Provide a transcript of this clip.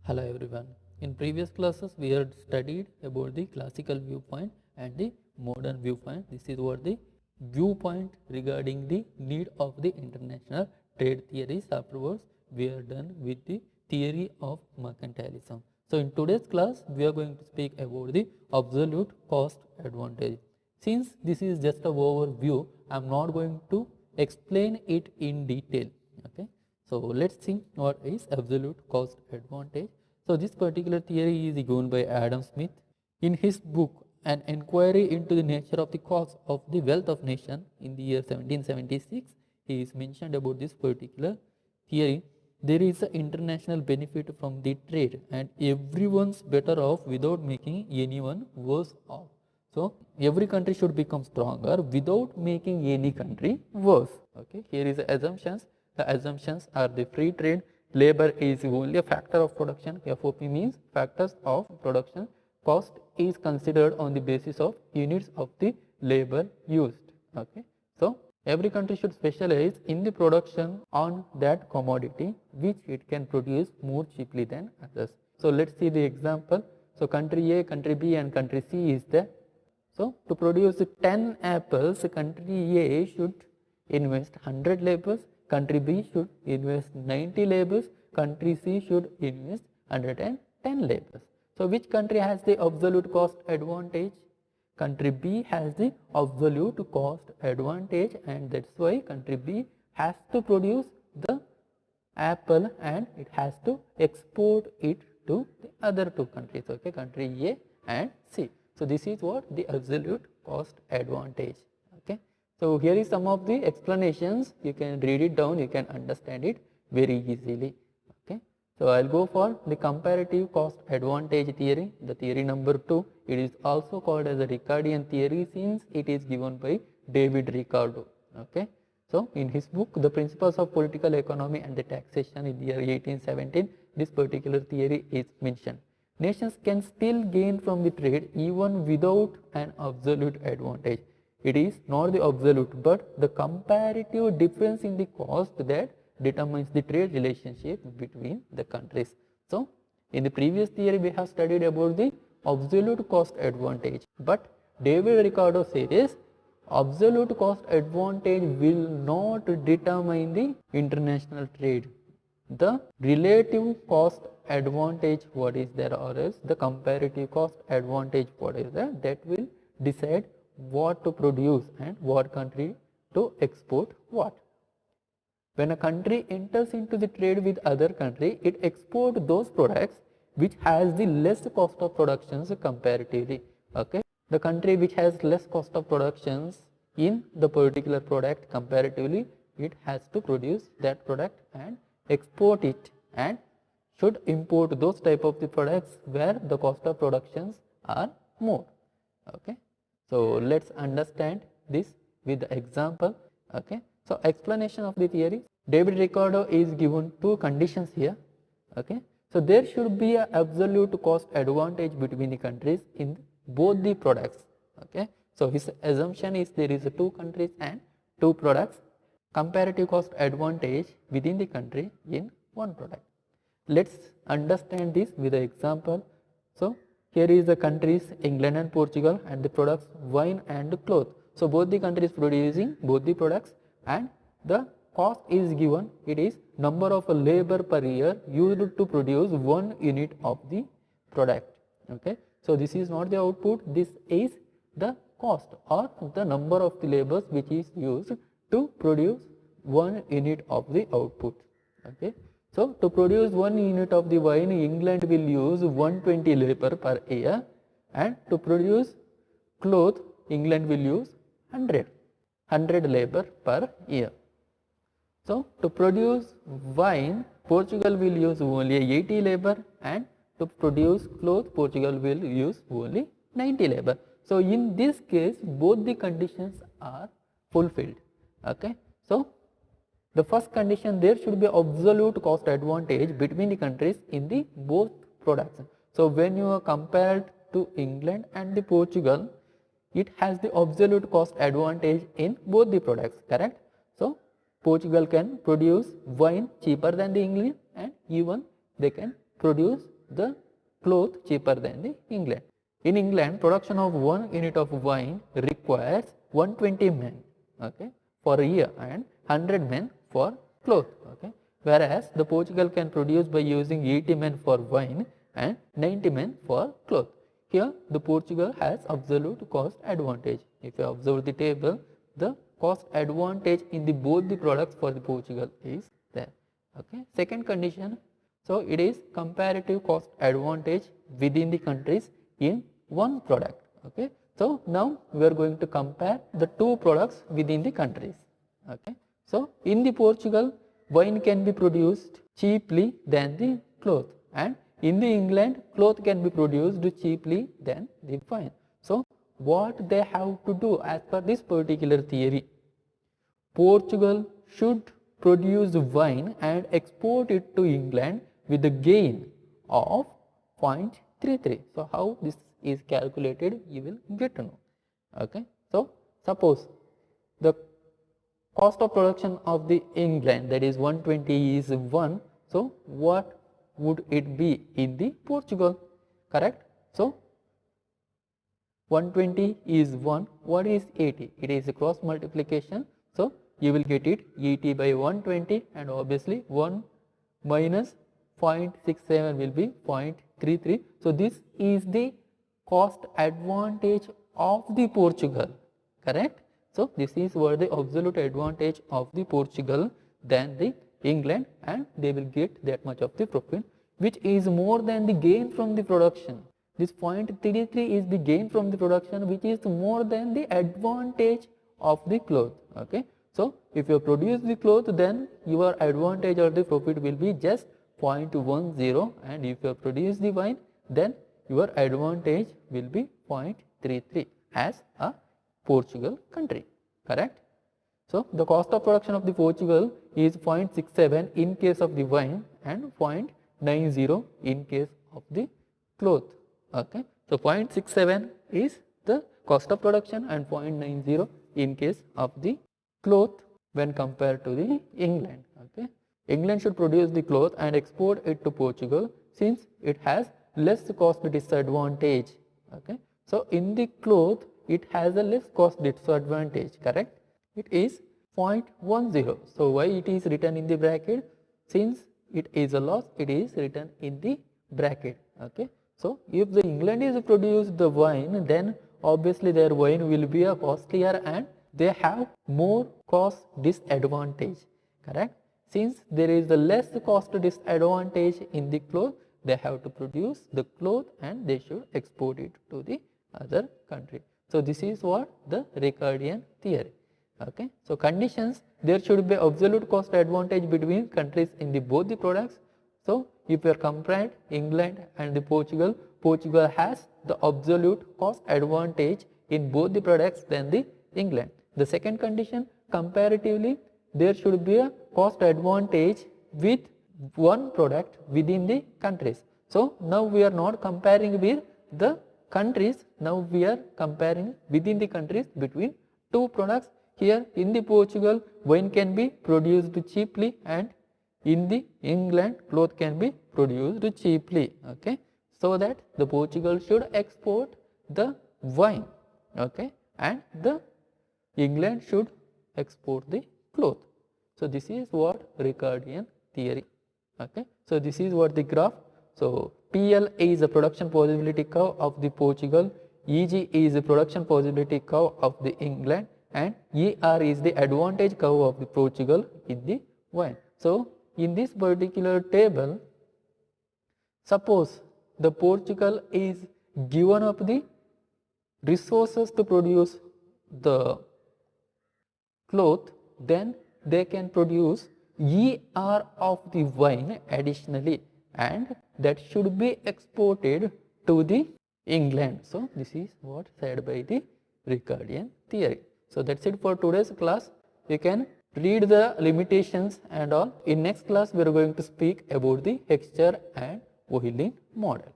Hello everyone. In previous classes we had studied about the classical viewpoint and the modern viewpoint. This is what the viewpoint regarding the need of the international trade theories. Afterwards we are done with the theory of mercantilism. So in today's class we are going to speak about the absolute cost advantage. Since this is just an overview, I am not going to explain it in detail. Okay. So let's see what is absolute cost advantage. So this particular theory is given by Adam Smith in his book An Inquiry into the Nature of the Cost of the Wealth of Nation in the year 1776. He is mentioned about this particular theory. There is an international benefit from the trade and everyone's better off without making anyone worse off. So every country should become stronger without making any country worse. Okay, here is the assumptions. The assumptions are the free trade, labor is only a factor of production, FOP means factors of production, cost is considered on the basis of units of the labor used. Okay, so every country should specialize in the production on that commodity which it can produce more cheaply than others. So let's see the example. So country A, country B and country C is there. So to produce 10 apples, country A should invest 100 labors, country B should invest 90 labors, country C should invest 110 labors. So which country has the absolute cost advantage? Country B has the absolute cost advantage, and that's why country B has to produce the apple and it has to export it to the other two countries, okay, country A and C. So this is what the absolute cost advantage. Okay, so here is some of the explanations. You can read it down, you can understand it very easily. Okay, so I'll go for the comparative cost advantage theory, the theory number 2. It is also called as the Ricardian theory since it is given by David Ricardo. Okay, so in his book The Principles of Political Economy and the Taxation in the year 1817, this particular theory is mentioned. Nations can still gain from the trade even without an absolute advantage. It is not the absolute but the comparative difference in the cost that determines the trade relationship between the countries. So in the previous theory we have studied about the absolute cost advantage, but David Ricardo says absolute cost advantage will not determine the international trade. The relative cost advantage what is there, or else the comparative cost advantage what is there, that will decide what to produce and what country to export what. When a country enters into the trade with other country, it exports those products which has the less cost of productions comparatively. Okay, the country which has less cost of productions in the particular product comparatively, it has to produce that product and export it, and should import those type of the products where the cost of productions are more. Okay, so let's understand this with the example. Okay, so explanation of the theory. David Ricardo is given two conditions here. Okay, so there should be an absolute cost advantage between the countries in both the products. Okay, so his assumption is there is two countries and two products, comparative cost advantage within the country in one product. Let's understand this with an example. So here is the countries England and Portugal and the products wine and cloth. So both the countries producing both the products and the cost is given. It is number of labor per year used to produce 1 unit of the product. Okay, so this is not the output, this is the cost or the number of the labors which is used to produce 1 unit of the output. Okay, so to produce 1 unit of the wine, England will use 120 labor per year, and to produce cloth, England will use 100 labor per year. So to produce wine, Portugal will use only 80 labor, and to produce cloth, Portugal will use only 90 labor. So in this case, both the conditions are fulfilled. Okay, so the first condition, there should be absolute cost advantage between the countries in the both products. So when you are compared to England and the Portugal, it has the absolute cost advantage in both the products, correct? So Portugal can produce wine cheaper than the England, and even they can produce the cloth cheaper than the England. In England, production of 1 unit of wine requires 120 men, okay, for a year and 100 men for cloth. Okay. Whereas the Portugal can produce by using 80 men for wine and 90 men for cloth. Here the Portugal has absolute cost advantage. If you observe the table, the cost advantage in the both the products for the Portugal is there. Okay. Second condition, so it is comparative cost advantage within the countries in one product. Okay. So now we are going to compare the two products within the countries. Okay. So in the Portugal, wine can be produced cheaply than the cloth, and in the England, cloth can be produced cheaply than the wine. So what they have to do as per this particular theory? Portugal should produce wine and export it to England with a gain of 0.33. So how this is calculated, you will get to know. Okay. So suppose the cost of production of the England, that is 120 is 1. So what would it be in the Portugal? Correct. So 120 is 1. What is 80? It is a cross multiplication. So you will get it 80 by 120, and obviously 1 minus 0.67 will be 0.33. So this is the cost advantage of the Portugal. Correct. So this is what the absolute advantage of the Portugal than the England, and they will get that much of the profit, which is more than the gain from the production. This 0.33 is the gain from the production, which is more than the advantage of the cloth. Okay. So if you produce the cloth, then your advantage or the profit will be just 0.10, and if you produce the wine, then your advantage will be 0.33 as a Portugal country. Correct. So the cost of production of the Portugal is 0.67 in case of the wine and 0.90 in case of the cloth. Okay. So 0.67 is the cost of production and 0.90 in case of the cloth when compared to the England. Okay. England should produce the cloth and export it to Portugal since it has less cost disadvantage. Okay. So in the cloth, it has a less cost disadvantage. Correct. It is 0.10. So why it is written in the bracket? Since it is a loss, it is written in the bracket. Okay. So if the England is produced the wine, then obviously their wine will be a costlier and they have more cost disadvantage. Correct. Since there is a less cost disadvantage in the cloth, they have to produce the cloth and they should export it to the other country. So this is what the Ricardian theory. Okay. So conditions, there should be absolute cost advantage between countries in the both the products. So if you are compared England and the Portugal, Portugal has the absolute cost advantage in both the products than the England. The second condition, comparatively, there should be a cost advantage with one product within the countries. So now we are not comparing with the countries, now we are comparing within the countries between two products. Here in the Portugal, wine can be produced cheaply, and in the England, cloth can be produced cheaply. Okay. So that the Portugal should export the wine. Okay. And the England should export the cloth. So this is what Ricardian theory. Okay. So this is what the graph. So PL is the production possibility curve of the Portugal, EG is the production possibility curve of the England, and ER is the advantage curve of the Portugal in the wine. So in this particular table, suppose the Portugal is given up the resources to produce the cloth, then they can produce ER of the wine additionally, and that should be exported to the England. So this is what said by the Ricardian theory. So that's it for today's class. You can read the limitations and all. In next class we are going to speak about the Heckscher and Wohllin model.